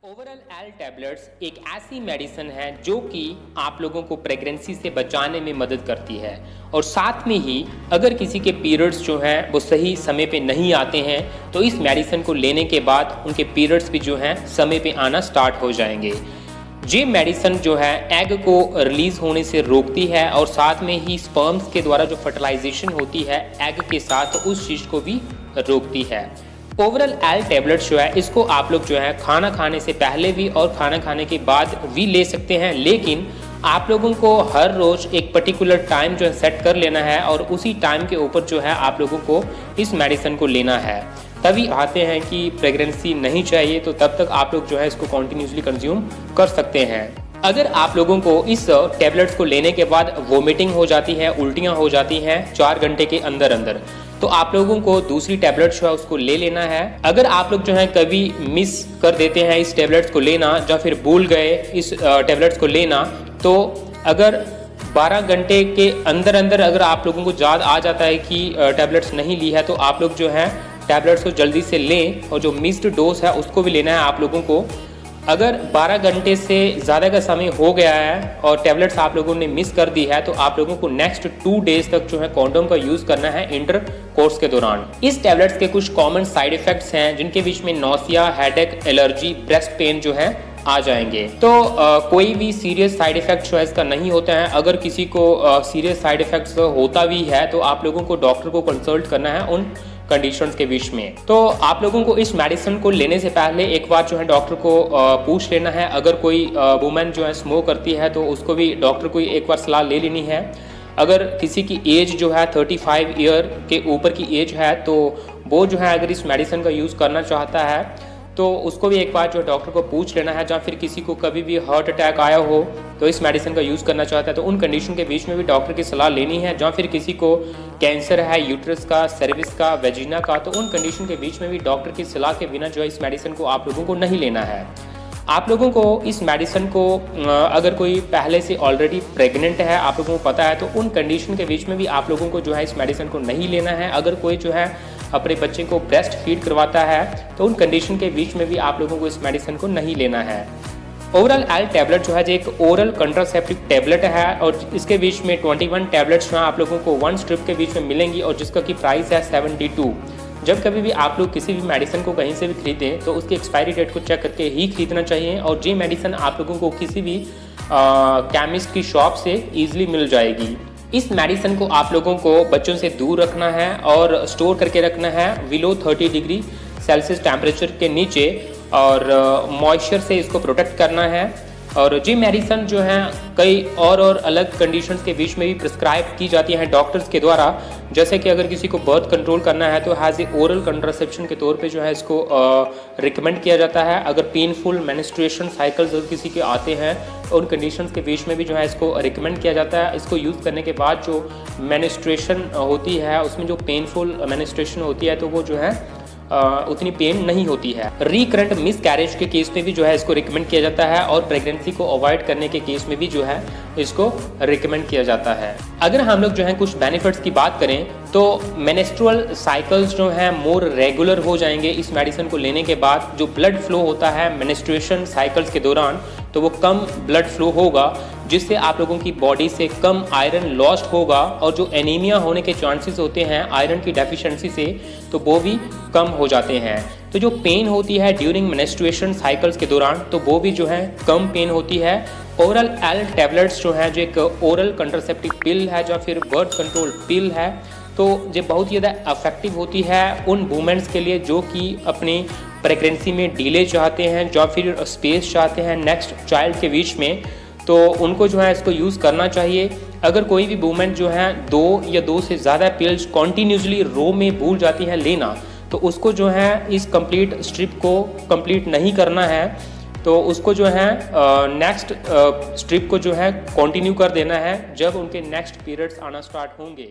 Overall L tablets एक ऐसी medicine है जो कि आप लोगों को प्रेगनेंसी से बचाने में मदद करती है और साथ में ही अगर किसी के पीरियड्स जो हैं वो सही समय पे नहीं आते हैं तो इस मेडिसिन को लेने के बाद उनके पीरियड्स भी जो हैं समय पे आना स्टार्ट हो जाएंगे। ये मेडिसिन जो है एग को रिलीज होने से रोकती है और साथ में ही स्पर्म्स के द्वारा जो फर्टिलाइजेशन होती है एग के साथ तो उस चीज़ को भी रोकती है। ओवरऑल एल टैबलेट्स जो है इसको आप लोग जो है खाना खाने से पहले भी और खाना खाने के बाद भी ले सकते हैं, लेकिन आप लोगों को हर रोज़ एक पर्टिकुलर टाइम जो है सेट कर लेना है और उसी टाइम के ऊपर जो है आप लोगों को इस मेडिसिन को लेना है। तभी आते हैं कि प्रेगनेंसी नहीं चाहिए तो तब तक आप लोग जो है इसको कॉन्टिन्यूसली कंज्यूम कर सकते हैं। अगर आप लोगों को इस टैबलेट्स को लेने के बाद वोमिटिंग हो जाती है, उल्टियाँ हो जाती हैं 4 घंटे के अंदर अंदर, तो आप लोगों को दूसरी टैबलेट जो है उसको ले लेना है। अगर आप लोग जो है कभी मिस कर देते हैं इस टैबलेट्स को लेना या फिर भूल गए इस टैबलेट्स को लेना, तो अगर 12 घंटे के अंदर अंदर अगर आप लोगों को याद आ जाता है कि टैबलेट्स नहीं ली है तो आप लोग जो है टैबलेट्स को जल्दी से लें और जो मिस्ड डोज है उसको भी लेना है आप लोगों को। अगर 12 घंटे से ज़्यादा का समय हो गया है और टैबलेट्स आप लोगों ने मिस कर दी है तो आप लोगों को नेक्स्ट 2 डेज तक जो है कॉन्डोम का यूज़ करना है इंटर कोर्स के दौरान। इस टैबलेट्स के कुछ कॉमन साइड इफ़ेक्ट्स हैं जिनके बीच में nausea, headache, allergy, breast pain जो है आ जाएंगे। तो कोई भी सीरियस साइड इफ़ेक्ट जो है इसका नहीं होता है। अगर किसी को सीरियस साइड इफ़ेक्ट्स होता भी है तो आप लोगों को डॉक्टर को कंसल्ट करना है उन कंडीशंस के बीच में। तो आप लोगों को इस मेडिसिन को लेने से पहले एक बार जो है डॉक्टर को पूछ लेना है। अगर कोई वुमेन जो है स्मोक करती है तो उसको भी डॉक्टर को एक बार सलाह ले लेनी है। अगर किसी की एज जो है 35 ईयर के ऊपर की एज है तो वो जो है अगर इस मेडिसिन का यूज़ करना चाहता है तो उसको भी एक बार जो डॉक्टर को पूछ लेना है। या फिर किसी को कभी भी हार्ट अटैक आया हो तो इस मेडिसिन का यूज़ करना चाहता है तो उन कंडीशन के बीच में भी डॉक्टर की सलाह लेनी है। या फिर किसी को कैंसर है यूट्रस का, सर्विक्स का, वेजिना का, तो उन कंडीशन के बीच में भी डॉक्टर की सलाह के बिना जो है इस मेडिसिन को आप लोगों को नहीं लेना है। आप लोगों को इस मेडिसिन को अगर कोई पहले से ऑलरेडी प्रेग्नेंट है आप लोगों को पता है तो उन कंडीशन के बीच में भी आप लोगों को जो है इस मेडिसिन को नहीं लेना है। अगर कोई जो है अपने बच्चे को ब्रेस्ट फीड करवाता है तो उन कंडीशन के बीच में भी आप लोगों को इस मेडिसिन को नहीं लेना है। ओवरऑल एल टैबलेट जो है जो एक ओरल कंट्रासेप्टिव टैबलेट है और इसके बीच में 21 टैबलेट्स जो है आप लोगों को 1 स्ट्रिप के बीच में मिलेंगी और जिसका की प्राइस है 72। जब कभी भी आप लोग किसी भी मेडिसिन को कहीं से भी खरीदें तो उसकी एक्सपायरी डेट को चेक करके ही खरीदना चाहिए और ये मेडिसिन आप लोगों को किसी भी केमिस्ट की शॉप से ईजिली मिल जाएगी। इस मेडिसिन को आप लोगों को बच्चों से दूर रखना है और स्टोर करके रखना है बिलो 30 डिग्री सेल्सियस टेम्परेचर के नीचे और मॉइस्चर से इसको प्रोटेक्ट करना है। और ये मेडिसिन जो है कई और अलग कंडीशंस के बीच में भी प्रिस्क्राइब की जाती हैं डॉक्टर्स के द्वारा। जैसे कि अगर किसी को बर्थ कंट्रोल करना है तो हैज़ ए ओरल कंट्रासेप्शन के तौर पे जो है इसको रिकमेंड किया जाता है। अगर पेनफुल मेंस्ट्रुएशन साइकिल्स अगर किसी के आते हैं उन कंडीशंस के बीच में भी जो है इसको रिकमेंड किया जाता है। इसको यूज़ करने के बाद जो मेंस्ट्रुएशन होती है उसमें जो पेनफुल मेंस्ट्रुएशन होती है तो वो जो है उतनी पेन नहीं होती है। रिकरेंट मिस कैरेज के केस में भी जो है इसको रिकमेंड किया जाता है और प्रेगनेंसी को अवॉइड करने के केस में भी जो है इसको रिकमेंड किया जाता है। अगर हम लोग जो है कुछ बेनिफिट्स की बात करें तो मेंस्ट्रुअल साइकिल्स जो हैं मोर रेगुलर हो जाएंगे इस मेडिसिन को लेने के बाद। जो ब्लड फ्लो होता है मेंस्ट्रुएशन साइकिल्स के दौरान तो वो कम ब्लड फ्लो होगा जिससे आप लोगों की बॉडी से कम आयरन लॉस्ट होगा और जो एनीमिया होने के चांसेस होते हैं आयरन की डेफिशिएंसी से तो वो भी कम हो जाते हैं। तो जो पेन होती है ड्यूरिंग मेंस्ट्रुएशन साइकिल्स के दौरान तो वो भी जो है कम पेन होती है। ओरल एल टैबलेट्स जो है जो एक ओरल कंट्रासेप्टिव पिल है या फिर बर्थ कंट्रोल पिल है तो ये बहुत ज़्यादा अफेक्टिव होती है उन वुमेन्स के लिए जो कि अपनी प्रेगनेंसी में डिले चाहते हैं या फिर स्पेस चाहते हैं नेक्स्ट चाइल्ड के बीच में, तो उनको जो है इसको यूज़ करना चाहिए। अगर कोई भी वुमेन जो है 2 या 2 से ज़्यादा पिल्स कॉन्टीन्यूसली रो में भूल जाती है लेना तो उसको जो है इस कंप्लीट स्ट्रिप को कंप्लीट नहीं करना है। तो उसको जो है नेक्स्ट स्ट्रिप को जो है कंटिन्यू कर देना है जब उनके नेक्स्ट पीरियड्स आना स्टार्ट होंगे।